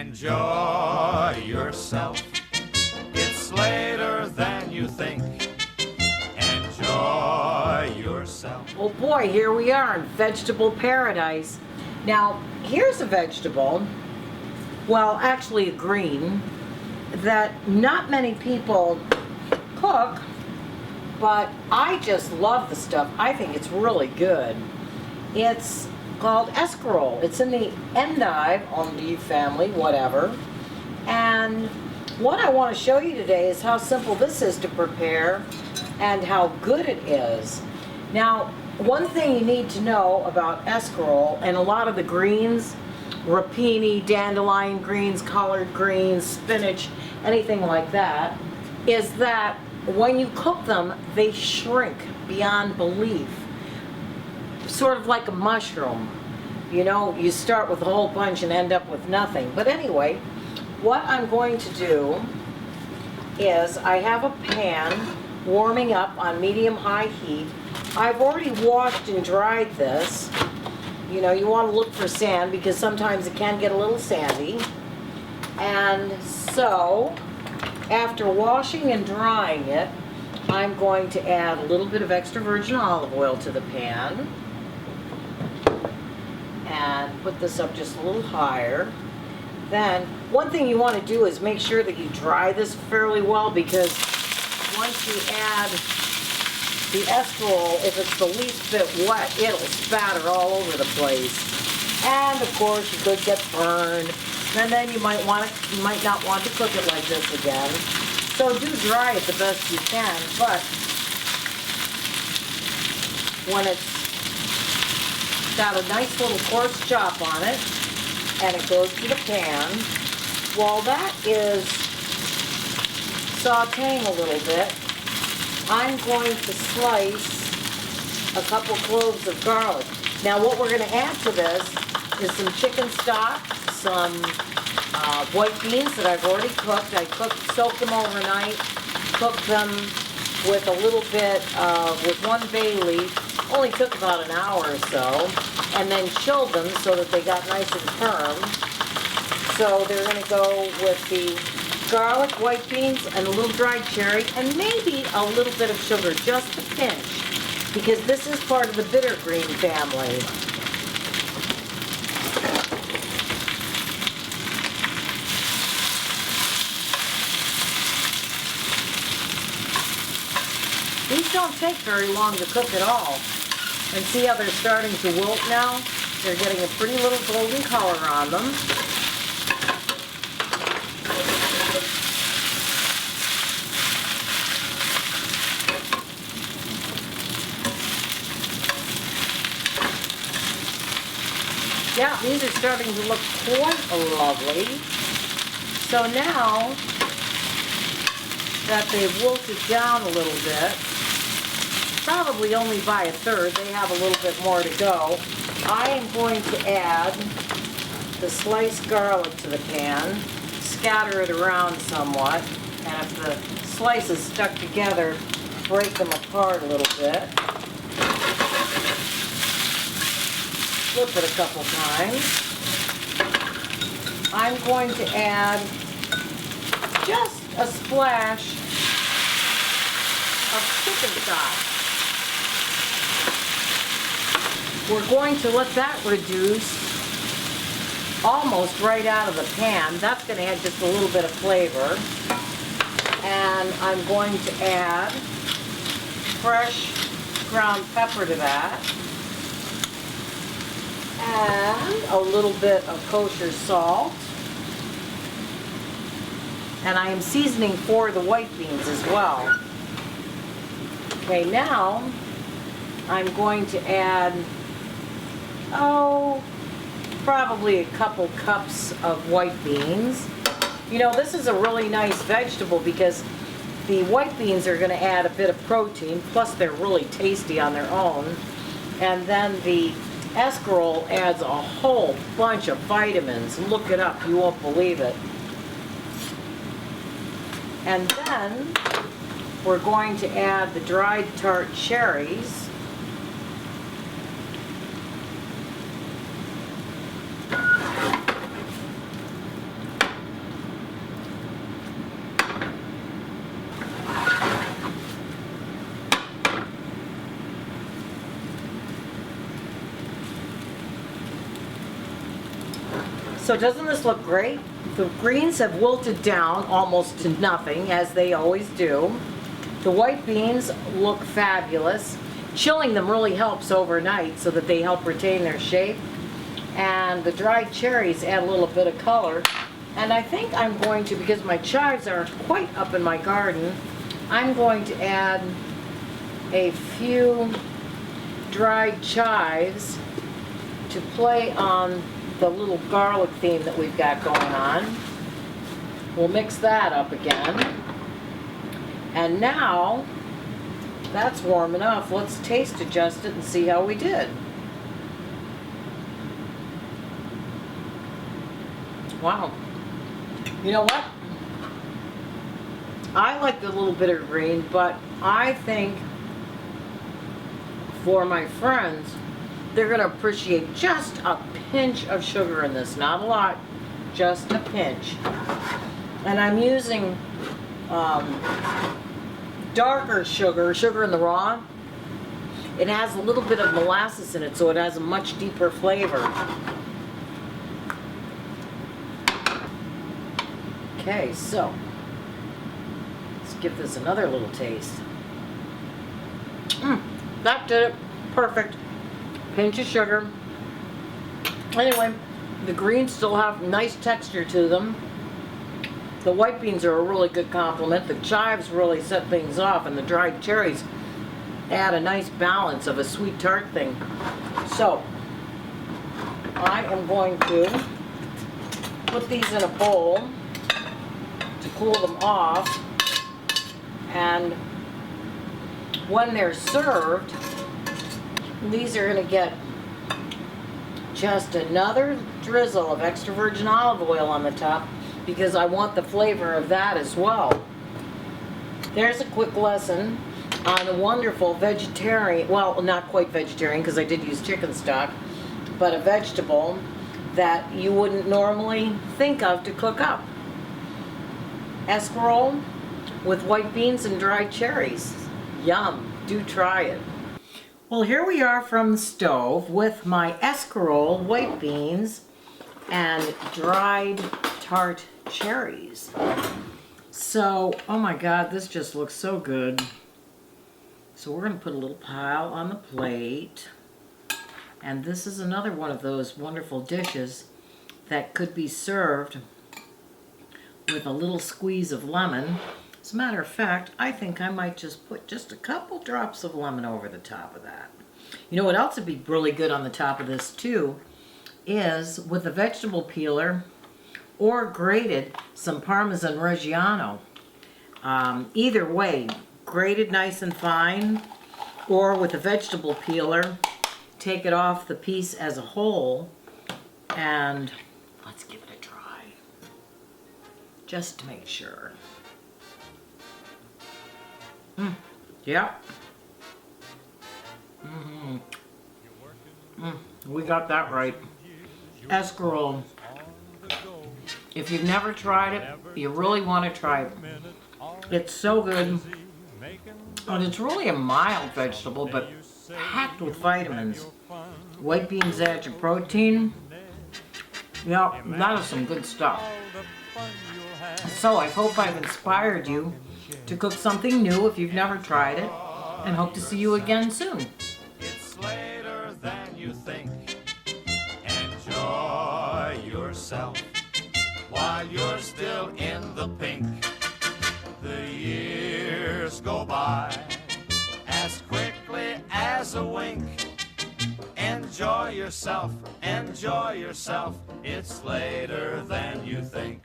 Enjoy yourself. It's later than you think. Enjoy yourself. Oh boy, here we are in vegetable paradise. Now, here's a vegetable, well, actually a green, that not many people cook, but I just love the stuff. I think it's really good. It's called escarole. It's in the endive family, whatever. And what I want to show you today is how simple this is to prepare and how good it is. Now, one thing you need to know about escarole and a lot of the greens, rapini, dandelion greens, collard greens, spinach, anything like that, is that when you cook them, they shrink beyond belief. Sort of like a mushroom. You know, you start with a whole bunch and end up with nothing. But anyway, what I'm going to do is I have a pan warming up on medium-high heat. I've already washed and dried this. You know, you want to look for sand because sometimes it can get a little sandy. And so, after washing and drying it, I'm going to add a little bit of extra virgin olive oil to the pan. And put this up just a little higher. Then, one thing you want to do is make sure that you dry this fairly well, because once you add the escarole, if it's the least bit wet, it'll spatter all over the place. And of course, you could get burned. And then you might not want to cook it like this again. So do dry it the best you can, but when it's got a nice little coarse chop on it, and it goes to the pan, while that is sauteing a little bit, I'm going to slice a couple cloves of garlic. Now what we're going to add to this is some chicken stock, some white beans that I've already cooked. I soaked them overnight, cooked them with a little bit, with one bay leaf. Only took about an hour or so, and then chilled them so that they got nice and firm. So they're going to go with the garlic, white beans, and a little dried cherry, and maybe a little bit of sugar, just a pinch, because this is part of the bitter green family. These don't take very long to cook at all. And see how they're starting to wilt now? They're getting a pretty little golden color on them. Yeah, these are starting to look quite lovely. So now that they've wilted down a little bit, probably only by a third, they have a little bit more to go, I am going to add the sliced garlic to the pan, scatter it around somewhat, and if the slices stuck together, break them apart a little bit. Flip it a couple times. I'm going to add just a splash of chicken stock. We're going to let that reduce almost right out of the pan. That's going to add just a little bit of flavor. And I'm going to add fresh ground pepper to that. And a little bit of kosher salt. And I am seasoning for the white beans as well. Okay, now I'm going to add, probably a couple cups of white beans. You know, this is a really nice vegetable because the white beans are going to add a bit of protein, plus they're really tasty on their own. And then the escarole adds a whole bunch of vitamins. Look it up, you won't believe it. And then we're going to add the dried tart cherries. So doesn't this look great? The greens have wilted down almost to nothing, as they always do. The white beans look fabulous. Chilling them really helps overnight so that they help retain their shape. And the dried cherries add a little bit of color. And I think I'm going to, because my chives aren't quite up in my garden, I'm going to add a few dried chives to play on the little garlic theme that we've got going on. We'll mix that up again. And now, that's warm enough. Let's taste adjust it and see how we did. Wow. You know what? I like the little bitter green, but I think for my friends, they're going to appreciate just a pinch of sugar in this. Not a lot, just a pinch. And I'm using darker sugar in the raw. It has a little bit of molasses in it, so it has a much deeper flavor. Okay, so let's give this another little taste. That did it. Perfect. Pinch of sugar. Anyway, the greens still have nice texture to them. The white beans are a really good complement. The chives really set things off, and the dried cherries add a nice balance of a sweet tart thing. So, I am going to put these in a bowl to cool them off, and when they're served, these are going to get just another drizzle of extra virgin olive oil on the top, because I want the flavor of that as well. There's a quick lesson on a wonderful vegetarian, well, not quite vegetarian because I did use chicken stock, but a vegetable that you wouldn't normally think of to cook up. Escarole with white beans and dried cherries. Yum. Do try it. Well, here we are from the stove with my escarole, white beans, and dried tart cherries. So, oh my God, this just looks so good. So we're going to put a little pile on the plate. And this is another one of those wonderful dishes that could be served with a little squeeze of lemon. As a matter of fact, I think I might just put just a couple drops of lemon over the top of that. You know what else would be really good on the top of this too is with a vegetable peeler or grated some Parmesan Reggiano. Either way, grated nice and fine, or with a vegetable peeler, take it off the piece as a whole, and let's give it a try, just to make sure. Yep. We got that right. Escarole. If you've never tried it, you really want to try it. It's so good. And it's really a mild vegetable, but packed with vitamins. White beans add your protein. Yeah, that is some good stuff. So I hope I've inspired you to cook something new if you've never tried it, and hope to see you again soon. It's later than you think. Enjoy yourself while you're still in the pink. The years go by as quickly as a wink. Enjoy yourself, enjoy yourself. It's later than you think.